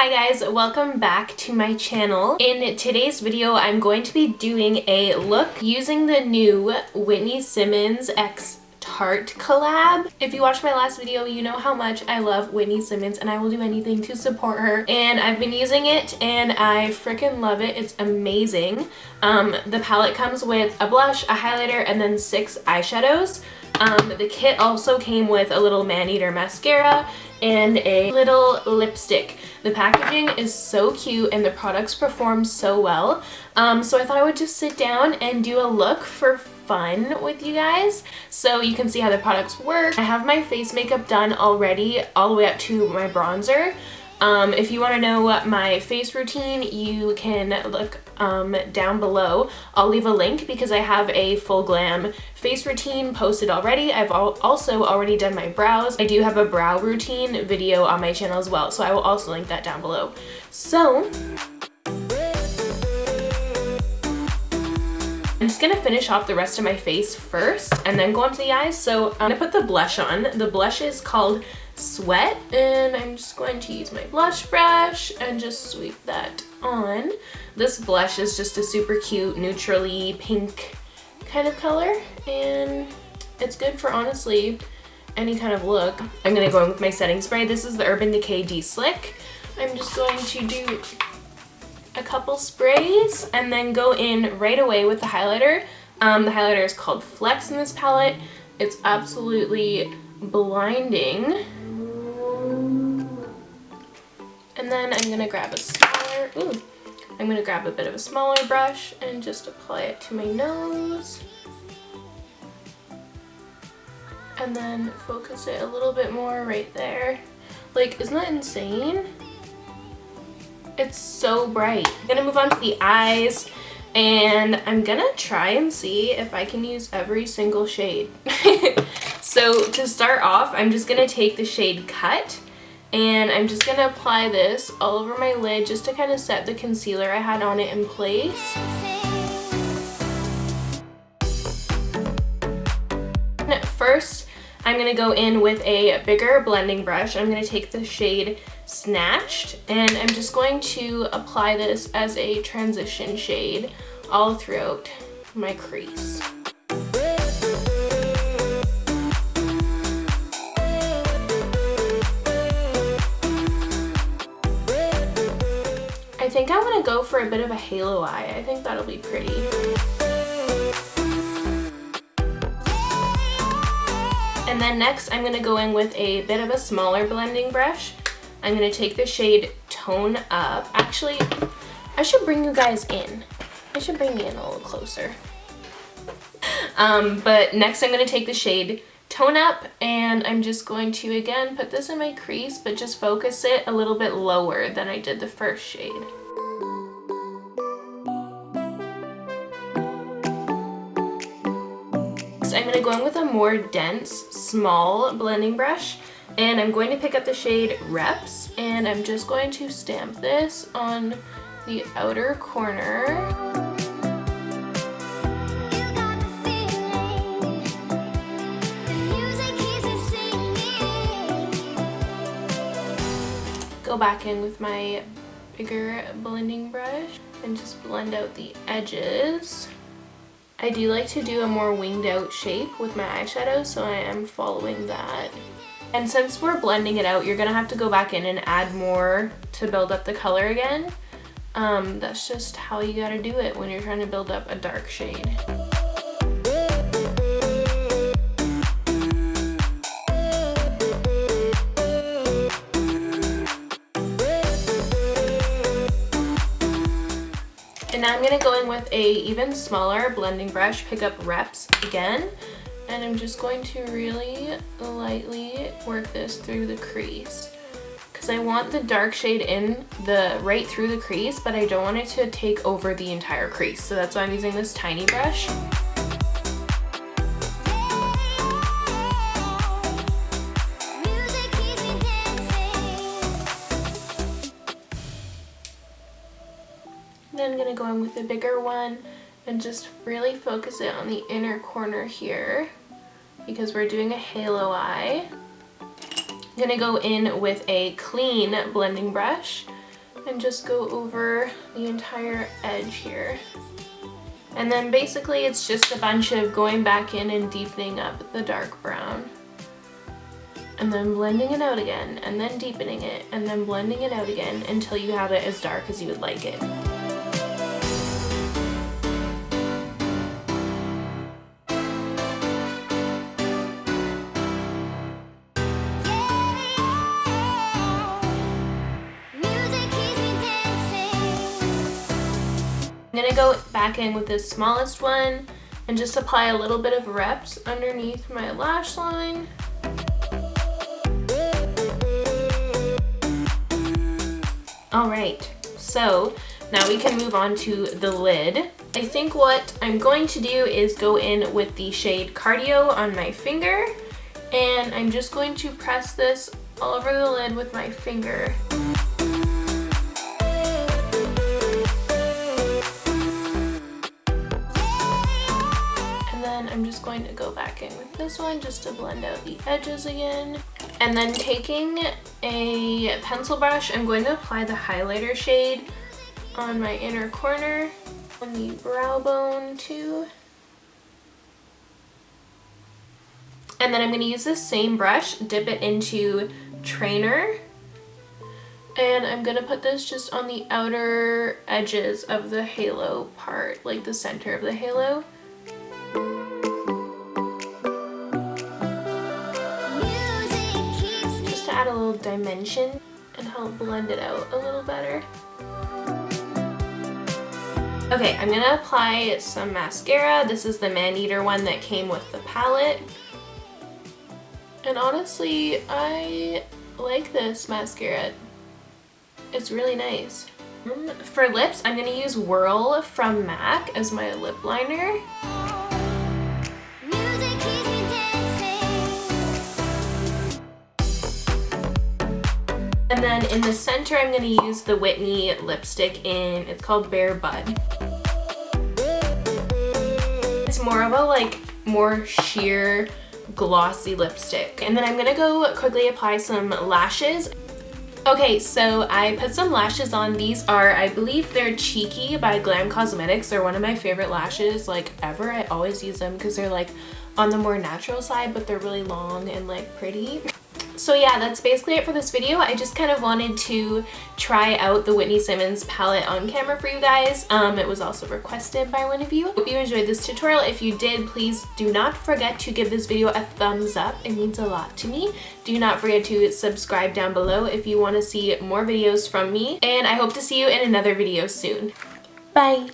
Hi guys, welcome back to my channel. In today's video, I'm going to be doing a look using the new Whitney Simmons x Tarte collab. If you watched my last video, you know how much I love Whitney Simmons and I will do anything to support her. And I've been using it and I freaking love it. It's amazing. The palette comes with a blush, a highlighter, and then 6 eyeshadows. The kit also came with a little man-eater mascara and a little lipstick. The packaging is so cute and the products perform so well. So I thought I would just sit down and do a look for fun with you guys so you can see how the products work. I have my face makeup done already all the way up to my bronzer. If you want to know what my face routine, you can look down below. I'll leave a link because I have a full glam face routine posted already. I've also already done my brows. I do have a brow routine video on my channel as well, so I will also link that down below. So I'm just gonna finish off the rest of my face first and then go on to the eyes. So I'm gonna put the blush on. The blush is called Sweat, and I'm just going to use my blush brush and just sweep that on. This blush is just a super cute neutrally pink kind of color, and it's good for honestly any kind of look. I'm gonna go in with my setting spray. This is the Urban Decay De-Slick. I'm just going to do a couple sprays and then go in right away with the highlighter. The highlighter is called Flex in this palette. It's absolutely blinding. And then I'm gonna grab a bit of a smaller brush and just apply it to my nose. And then focus it a little bit more right there. Like, isn't that insane? It's so bright. I'm gonna move on to the eyes and I'm gonna try and see if I can use every single shade. So to start off, I'm just gonna take the shade Cut and I'm just gonna apply this all over my lid just to kind of set the concealer I had on it in place. First, I'm gonna go in with a bigger blending brush. I'm gonna take the shade Snatched and I'm just going to apply this as a transition shade all throughout my crease. I think I want to go for a bit of a halo eye. I think that'll be pretty. And then next I'm going to go in with a bit of a smaller blending brush. I'm going to take the shade Tone Up. Actually, I should bring you guys in. I should bring you in a little closer. But next I'm going to take the shade Tone Up and I'm just going to again put this in my crease, but just focus it a little bit lower than I did the first shade. So I'm going to go in with a more dense, small blending brush and I'm going to pick up the shade Reps and I'm just going to stamp this on the outer corner. Go back in with my bigger blending brush and just blend out the edges. I do like to do a more winged out shape with my eyeshadow, so I am following that. And since we're blending it out, you're gonna have to go back in and add more to build up the color again. That's just how you gotta do it when you're trying to build up a dark shade. And now I'm going to go in with a even smaller blending brush, pick up Reps again, and I'm just going to really lightly work this through the crease. Because I want the dark shade in right through the crease, but I don't want it to take over the entire crease. So that's why I'm using this tiny brush. Then I'm going to go in with a bigger one and just really focus it on the inner corner here because we're doing a halo eye. I'm going to go in with a clean blending brush and just go over the entire edge here. And then basically it's just a bunch of going back in and deepening up the dark brown. And then blending it out again, and then deepening it, and then blending it out again until you have it as dark as you would like it. I'm gonna go back in with this smallest one and just apply a little bit of reps underneath my lash line. Alright, so now we can move on to the lid. I think what I'm going to do is go in with the shade Cardio on my finger, and I'm just going to press this all over the lid with my finger. I'm just going to go back in with this one just to blend out the edges again. And then taking a pencil brush, I'm going to apply the highlighter shade on my inner corner, on the brow bone too. And then I'm going to use this same brush, dip it into Trainer, and I'm going to put this just on the outer edges of the halo part, like the center of the halo. Add a little dimension and help blend it out a little better. Okay, I'm gonna apply some mascara. This is the Man-Eater one that came with the palette. And honestly, I like this mascara. It's really nice. For lips, I'm gonna use Whirl from MAC as my lip liner. And then in the center, I'm going to use the Whitney lipstick it's called Bare Bud. It's more of a more sheer glossy lipstick. And then I'm going to go quickly apply some lashes. Okay, so I put some lashes on. These are, I believe they're Cheeky by Glam Cosmetics. They're one of my favorite lashes ever. I always use them because they're on the more natural side, but they're really long and pretty. So yeah, that's basically it for this video. I just kind of wanted to try out the Whitney Simmons palette on camera for you guys. It was also requested by one of you. Hope you enjoyed this tutorial. If you did, please do not forget to give this video a thumbs up. It means a lot to me. Do not forget to subscribe down below if you want to see more videos from me. And I hope to see you in another video soon. Bye!